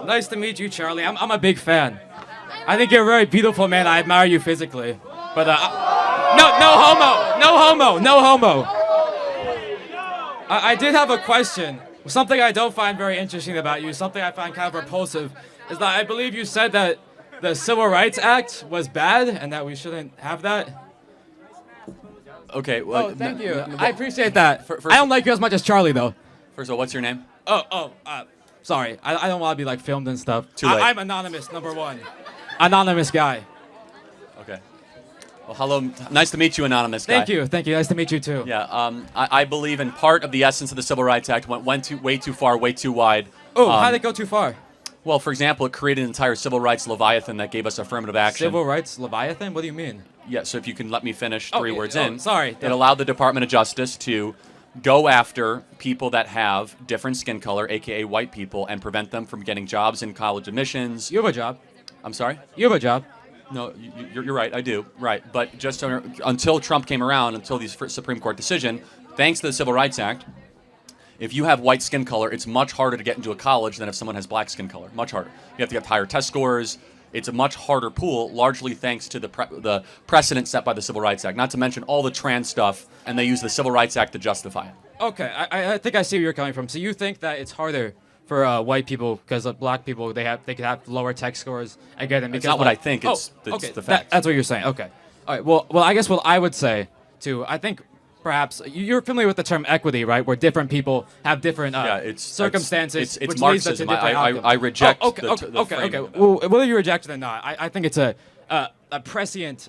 Nice to meet you, Charlie. I'm a big fan. I think you're a very beautiful man. I admire you physically. But, no homo. I did have a question. Something I don't find very interesting about you, something I find kind of repulsive, is that I believe you said that the Civil Rights Act was bad and that we shouldn't have that. Okay. Well, thank you. I appreciate that. I don't like you as much as Charlie, though. First of all, what's your name? Sorry. I don't want to be like filmed and stuff. Too late. I'm anonymous, number one. Anonymous guy. Okay. Well, hello. Nice to meet you, anonymous guy. Thank you. Nice to meet you, too. Yeah, I believe in part of the essence of the Civil Rights Act went way too far, way too wide. Oh, how did it go too far? Well, for example, it created an entire civil rights leviathan that gave us affirmative action. Civil rights leviathan? What do you mean? Yeah, so if you can let me finish three words in. Sorry. It allowed the Department of Justice to go after people that have different skin color, a.k.a. white people, and prevent them from getting jobs in college admissions. You have a job. I'm sorry? You have a job. No, you're right, I do. Right, but just until Trump came around, until the Supreme Court decision, thanks to the Civil Rights Act, if you have white skin color, it's much harder to get into a college than if someone has black skin color. Much harder. You have to get higher test scores. It's a much harder pool, largely thanks to the precedent set by the Civil Rights Act. Not to mention all the trans stuff, and they use the Civil Rights Act to justify it. Okay, I think I see where you're coming from. So you think that it's harder for white people because black people they could have lower tech scores and get them? It's not what I think. It's the fact. That's what you're saying. Okay. All right. Well, I guess what I would say too. I think perhaps you're familiar with the term equity, right? Where different people have different circumstances. It's which Marxism. leads to different outcomes. I reject Okay. Well, whether you reject it or not, I think it's a prescient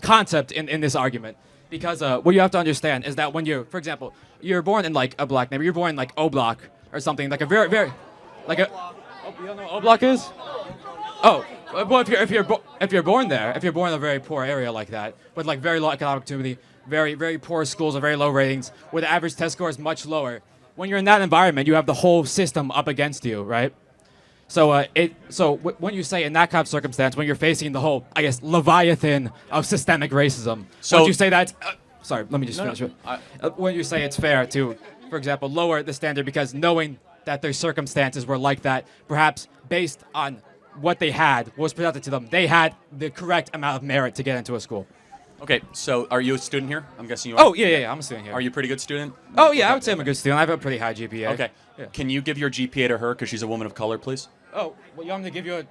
concept in this argument. Because what you have to understand is that when for example, you're born in like a black neighborhood, you're born in like O Block or something, like a very, very, like a. Oh, you don't know what O Block is? Oh, well, if you're born there, if you're born in a very poor area like that, with like very low economic opportunity, very, very poor schools with very low ratings, where the average test score is much lower, when you're in that environment, you have the whole system up against you, right? So when you say in that kind of circumstance, when you're facing the whole, I guess, leviathan of systemic racism, so would you say that? Sorry, let me just finish it. When you say it's fair to, for example, lower the standard because knowing that their circumstances were like that, perhaps based on what they had, what was presented to them, they had the correct amount of merit to get into a school. Okay, so are you a student here? I'm guessing you are. Oh, yeah, I'm a student here. Are you a pretty good student? Oh, yeah, I would say I'm a good student. I have a pretty high GPA. Okay. Yeah. Can you give your GPA to her because she's a woman of color, please? Oh, well, you want me to give you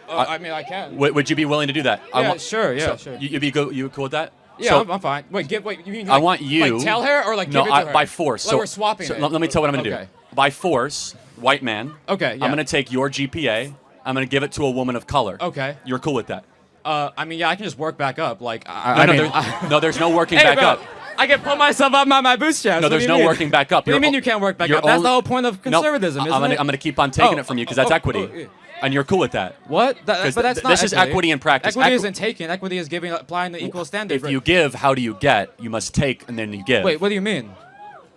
I mean, I can. Would you be willing to do that? Yeah, sure. You cool with that? Yeah, so, I'm fine. Wait, you mean I want you. Like tell her or like give it to her? By force. Like so we're swapping it. Let me tell you what I'm going to do. By force, white man. Okay, yeah. I'm going to take your GPA. I'm going to give it to a woman of color. Okay. You're cool with that? I mean, yeah, I can just work back up. Like, there's no working back up. I can pull myself up by my bootstraps. No, there's no working back up. What do you mean you can't work back up? That's the whole point of conservatism, isn't it? I'm going to keep on taking it from you because that's equity. Yeah. And you're cool with that. What? But that's not This is equity in practice. Equity isn't taking. Equity is applying the equal standard. If you give, how do you get? You must take, and then you give. Wait, what do you mean?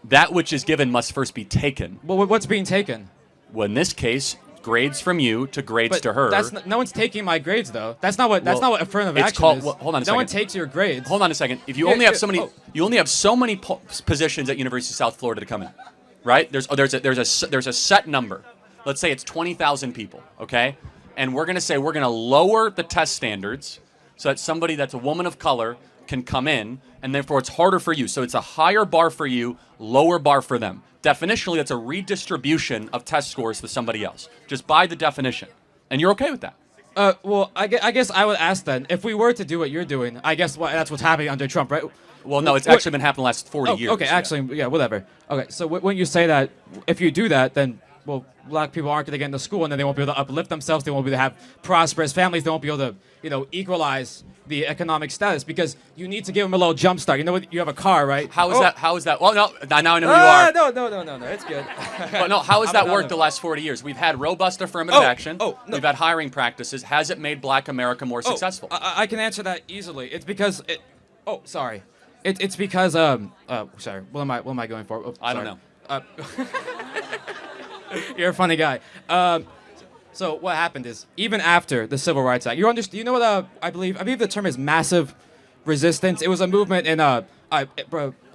That which is given must first be taken. Well, what's being taken? Well, in this case, grades from you to grades to her. No one's taking my grades, though. That's not what affirmative action is. Hold on a second. No one takes your grades. Hold on a second. If you only have so many, you only have so many positions at University of South Florida to come in, right? There's a set number. Let's say it's 20,000 people, okay? And we're going to say we're going to lower the test standards so that somebody that's a woman of color can come in, and therefore it's harder for you. So it's a higher bar for you, lower bar for them. Definitionally, that's a redistribution of test scores to somebody else, just by the definition. And you're okay with that? Well, I guess I would ask then, if we were to do what you're doing, I guess that's what's happening under Trump, right? Well, no, it's actually been happening the last 40 years. Okay, actually, yeah, whatever. Okay, so when you say that, if you do that, then, well, black people aren't going to get into school, and then they won't be able to uplift themselves. They won't be able to have prosperous families. They won't be able to, equalize the economic status because you need to give them a little jump start. You know what? You have a car, right? How is that? Well, no, now I know who you are. No, it's good. But no, how has that worked the last 40 years? We've had robust affirmative action. No. We've had hiring practices. Has it made black America more successful? I can answer that easily. It's because sorry. It's because sorry. What am I going for? Oh, I don't know. You're a funny guy. So what happened is, even after the Civil Rights Act, you know what I believe the term is massive resistance. It was a movement in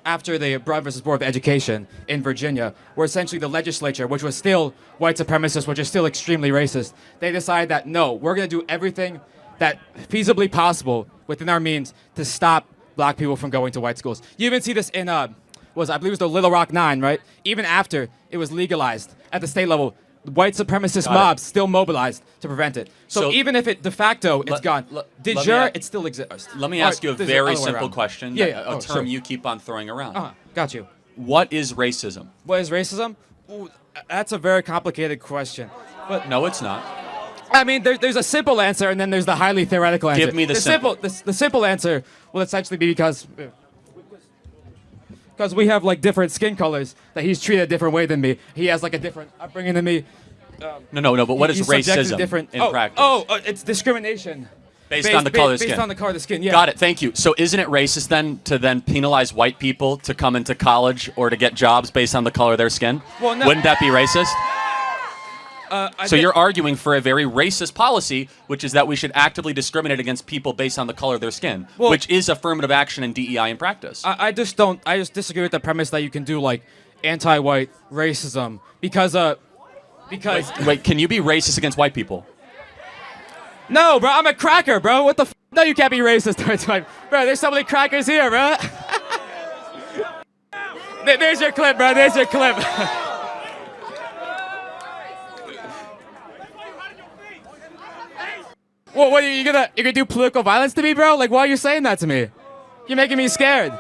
after the Brown versus Board of Education in Virginia, where essentially the legislature, which was still white supremacist, which is still extremely racist, they decided that no, we're going to do everything that feasibly possible within our means to stop black people from going to white schools. You even see this in, I believe it was the Little Rock Nine, right? Even after it was legalized at the state level, white supremacist mobs still mobilized to prevent it. So even if it de facto it's gone, de jure it still exists. Let me ask you a very simple around. question. Yeah. A term you keep on throwing around. Got you. What is racism? What is racism? Ooh, that's a very complicated question. But No, it's not. I mean, there's a simple answer, and then there's the highly theoretical answer. Give me the simple. The simple answer will essentially be because we have like different skin colors, that he's treated a different way than me. He has like a different upbringing than me. No. But what is He's subjected to racism in practice? It's discrimination. Based on the color of the Based skin. on the color of the skin, yeah. Got it. Thank you. So isn't it racist then to penalize white people to come into college or to get jobs based on the color of their skin? Well, no. Wouldn't that be racist? So you're arguing for a very racist policy, which is that we should actively discriminate against people based on the color of their skin, which is affirmative action and DEI in practice. I just disagree with the premise that you can do like anti-white racism because Wait, can you be racist against white people? No, bro, I'm a cracker, bro. What the No, you can't be racist towards white. Bro, there's so many crackers here, bro. There's your clip, bro. There's your clip. Well, what are you gonna do political violence to me, bro? Like, why are you saying that to me? You're making me scared.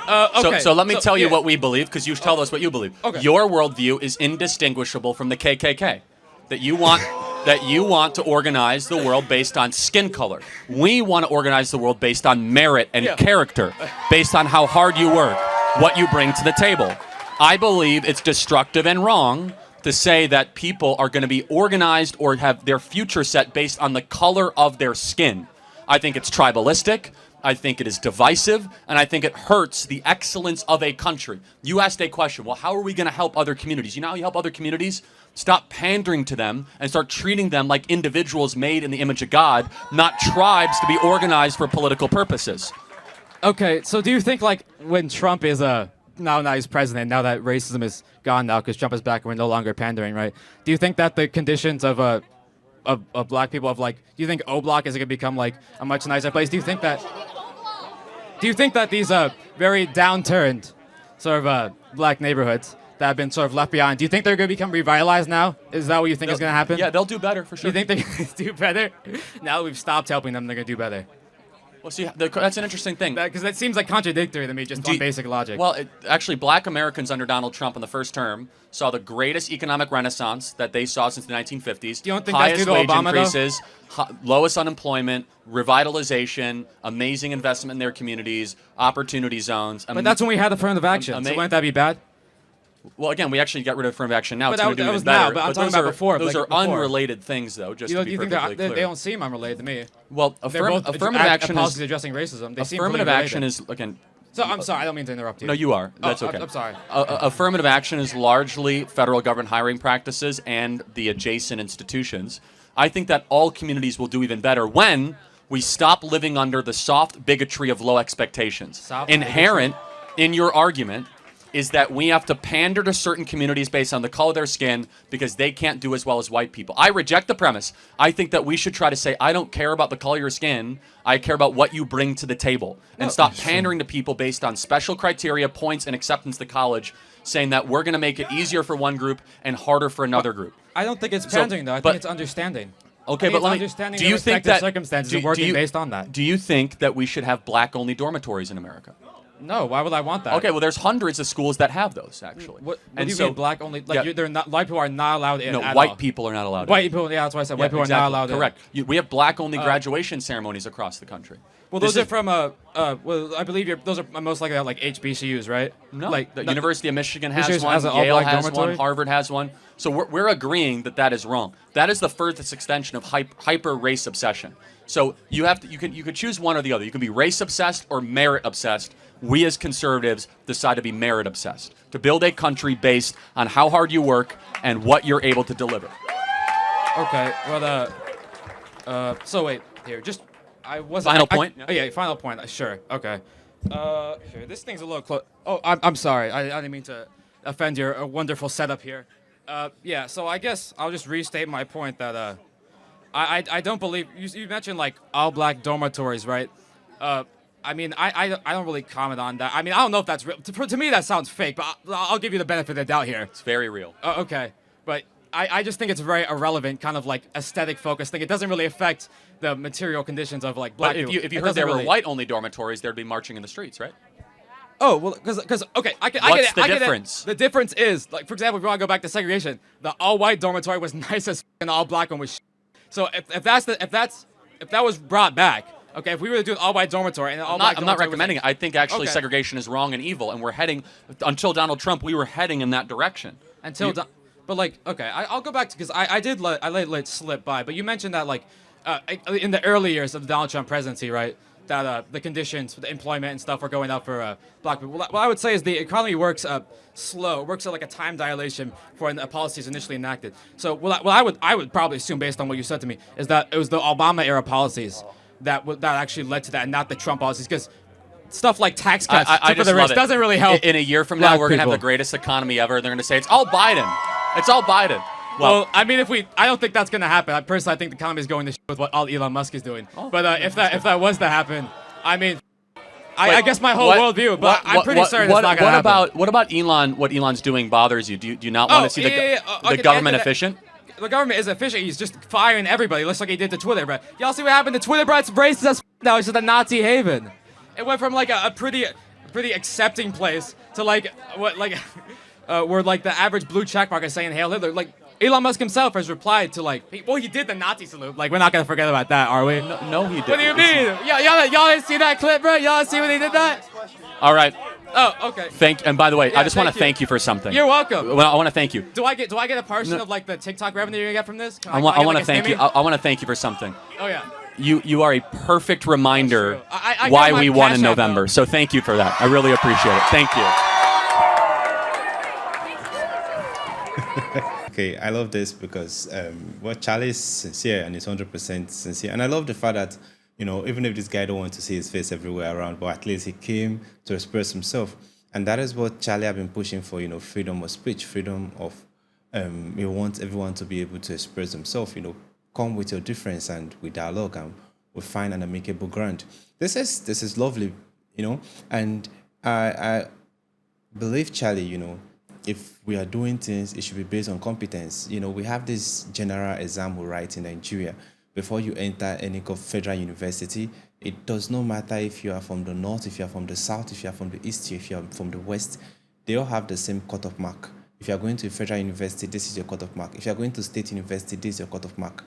Okay. So let me tell you what we believe, because you tell us what you believe. Okay. Your worldview is indistinguishable from the KKK. That you want to organize the world based on skin color. We want to organize the world based on merit and character, based on how hard you work, what you bring to the table. I believe it's destructive and wrong to say that people are going to be organized or have their future set based on the color of their skin. I think it's tribalistic. I think it is divisive, and I think it hurts the excellence of a country. You asked a question, well, how are we going to help other communities? You know how you help other communities? Stop pandering to them and start treating them like individuals made in the image of God, not tribes to be organized for political purposes. Okay, so do you think like when Trump is now he's president, now that racism is gone now because Trump is back and we're no longer pandering, right? Do you think that the conditions of black people, do you think O Block is going to become like a much nicer place? Do you think that these very downturned sort of black neighborhoods that have been sort of left behind, do you think they're going to become revitalized now? Is that what you think is going to happen? Yeah, they'll do better for sure. Do you think they're going to do better? Now that we've stopped helping them, they're going to do better. Well, see, that's an interesting thing. Because that seems like contradictory to me, just on basic logic. Well, actually, black Americans under Donald Trump in the first term saw the greatest economic renaissance that they saw since the 1950s. You don't think highest that's due to wage Obama, increases, lowest unemployment, revitalization, amazing investment in their communities, opportunity zones. But that's when we had affirmative action. So wouldn't that be bad? Well, again, we actually got rid of affirmative action now. But it's going to do that it was better. now, but I'm talking about before. Those are unrelated things, though, just to be perfectly clear. They don't seem unrelated to me. Well, affirmative action policies addressing racism. They seem affirmative action is, again... So, I'm sorry, I don't mean to interrupt you. No, you are. That's okay. I'm sorry. Affirmative action is largely federal government hiring practices and the adjacent institutions. I think that all communities will do even better when we stop living under the soft bigotry of low expectations. Inherent in your argument is that we have to pander to certain communities based on the color of their skin because they can't do as well as white people. I reject the premise. I think that we should try to say, I don't care about the color of your skin. I care about what you bring to the table. And stop pandering to people based on special criteria, points, and acceptance to college, saying that we're going to make it easier for one group and harder for another group. I don't think it's pandering, though. I think it's understanding. Okay, but let me... Do you think that circumstances and working based on that? Do you think that we should have black-only dormitories in America? No, why would I want that? Okay, well, there's hundreds of schools that have those, actually. What do you mean black only? Like, they're not, white people are not allowed in. No, at white all. people are not allowed White in. people, yeah, that's why I said white people are not allowed Correct. in. We have black-only graduation ceremonies across the country. Well, those are from well, I believe those are most likely like HBCUs, right? No, like the University of Michigan has Michigan one, has an Yale all-black has dormitory? one, Harvard has one. So we're agreeing that is wrong. That is the furthest extension of hyper race obsession. So you could choose one or the other. You can be race obsessed or merit obsessed. We as conservatives decide to be merit obsessed, to build a country based on how hard you work and what you're able to deliver. Okay, well, so wait, here, just I wasn't. Final point? Oh yeah, final point. Sure. Okay. Here, this thing's a little close. Oh, I'm sorry. I didn't mean to offend your wonderful setup here. Yeah. So I guess I'll just restate my point that I don't believe you mentioned like all black dormitories, right? I mean, I don't really comment on that. I mean, I don't know if that's real. To me, that sounds fake, but I'll give you the benefit of the doubt here. It's very real. Okay, but I just think it's a very irrelevant kind of like aesthetic focused thing. It doesn't really affect the material conditions of like black But people. if you heard there were white-only dormitories, there'd be marching in the streets, right? Oh well, because okay, I get What's it. the I get difference? It. The difference is like, for example, if you want to go back to segregation, the all-white dormitory was nice as and the all-black one was. So if that was brought back, okay, if we were to do an all-white dormitory and an all-black I'm not dormitory recommending it. I think actually Okay. segregation is wrong and evil, and we're heading until Donald Trump. We were heading in that direction. But like, okay, I'll go back to because I let it slip by. But you mentioned that like in the early years of the Donald Trump presidency, right? That the conditions for the employment and stuff were going up for black people. What I would say is the economy works slow. It works at like a time dilation for when the policy is initially enacted. So what I would probably assume based on what you said to me is that it was the Obama era policies that actually led to that, and not the Trump policies because. Stuff like tax cuts I for just the love rich it. doesn't really help. In a year from now, black we're going to have people. the greatest economy ever. They're going to say it's all Biden. It's all Biden. Well, I mean, I don't think that's going to happen. I personally think the economy is going to shit with what all Elon Musk is doing. But if that was to happen, I mean, I guess my whole worldview. But I'm pretty certain it's not going to happen. What about Elon? What Elon's doing bothers you? Do you not want to see the government efficient? The government is efficient. He's just firing everybody. Looks like he did to Twitter. But y'all see what happened to Twitter? Bro, it's racist as now. It's just a Nazi haven. It went from like a pretty accepting place to like what like where like the average blue checkmark is saying Hail Hitler. Like Elon Musk himself has replied to like, he did the Nazi salute. Like we're not gonna forget about that, are we? No, he didn't. What do you mean? Y'all didn't see that clip, bro? Y'all see when he did that? All right. Oh, okay. And by the way, Yeah, I just want to thank you. thank you for something. You're welcome. Well, I want to thank you. Do I get a portion of like the TikTok revenue you're gonna get from this? I want to thank you. I want to thank you for something. Oh yeah. You are a perfect reminder I got why my we won Cash in App, November. though. So thank you for that. I really appreciate it. Thank you. Okay, I love this because Charlie is sincere and is 100% sincere. And I love the fact that, even if this guy don't want to see his face everywhere around, but at least he came to express himself. And that is what Charlie have been pushing for, freedom of speech, freedom of, he wants everyone to be able to express themselves, come with your difference and we dialogue and we find an amicable ground. This is lovely, and I believe Charlie, if we are doing things, it should be based on competence. We have this general exam we write in Nigeria before you enter any federal university. It does not matter if you are from the north, if you are from the south, if you are from the east, if you are from the west. They all have the same cutoff mark. If you are going to a federal university, this is your cutoff mark. If you are going to state university, this is your cutoff mark.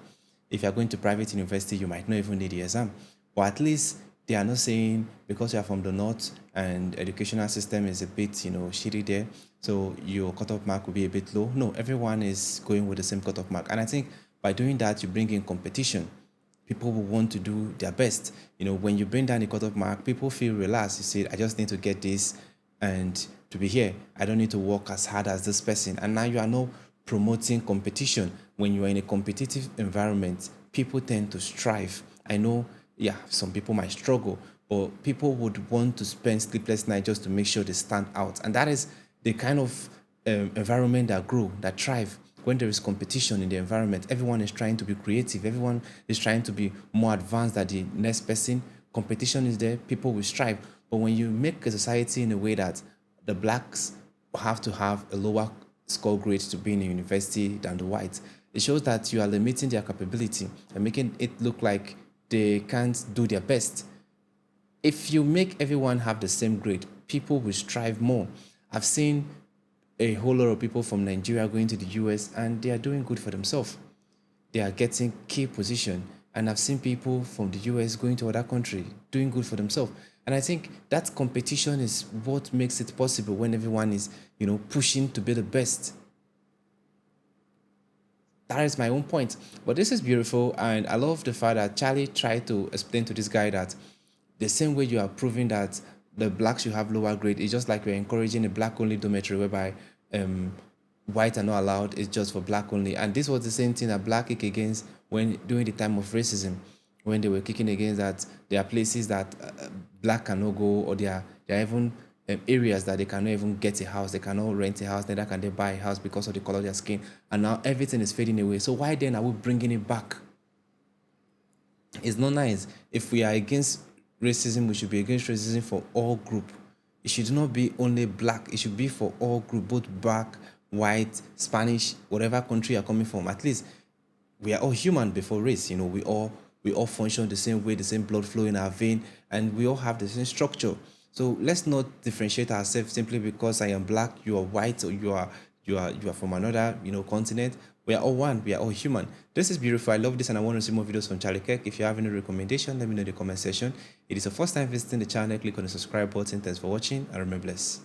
If you are going to private university, you might not even need the exam. But at least they are not saying because you are from the north and educational system is a bit, shitty there, so your cutoff mark will be a bit low. No, everyone is going with the same cutoff mark. And I think by doing that, you bring in competition. People will want to do their best. When you bring down the cutoff mark, people feel relaxed. You say, I just need to get this and to be here. I don't need to work as hard as this person. And now you are not promoting competition. When you are in a competitive environment, people tend to strive. I know, some people might struggle, but people would want to spend sleepless nights just to make sure they stand out. And that is the kind of environment that grow, that thrive. When there is competition in the environment, everyone is trying to be creative. Everyone is trying to be more advanced than the next person. Competition is there. People will strive. But when you make a society in a way that the blacks have to have a lower score grade to be in a university than the whites, it shows that you are limiting their capability and making it look like they can't do their best. If you make everyone have the same grade, people will strive more. I've seen a whole lot of people from Nigeria going to the US and they are doing good for themselves. They are getting key position. And I've seen people from the US going to other countries doing good for themselves. And I think that competition is what makes it possible when everyone is, pushing to be the best. That is my own point. But this is beautiful, and I love the fact that Charlie tried to explain to this guy that the same way you are proving that the blacks should have lower grade, it's just like you're encouraging a black-only dormitory whereby white are not allowed, it's just for black only. And this was the same thing that Black kicked against when during the time of racism. when they were kicking against that there are places that black cannot go, or there are even areas that they cannot even get a house, they cannot rent a house, neither can they buy a house because of the color of their skin. And now everything is fading away. So why then are we bringing it back? It's not nice. If we are against racism, we should be against racism for all group. It should not be only black. It should be for all group, both black, white, Spanish, whatever country you're coming from. At least we are all human before race. You know, we all function the same way, the same blood flow in our vein, and we all have the same structure. So let's not differentiate ourselves simply because I am black, you are white, or you are from another continent. We are all one. We are all human. This is beautiful. I love this, and I want to see more videos from Charlie Kirk. If you have any recommendation, let me know in the comment section. It is the first time visiting the channel. Click on the subscribe button. Thanks for watching, and remember bless.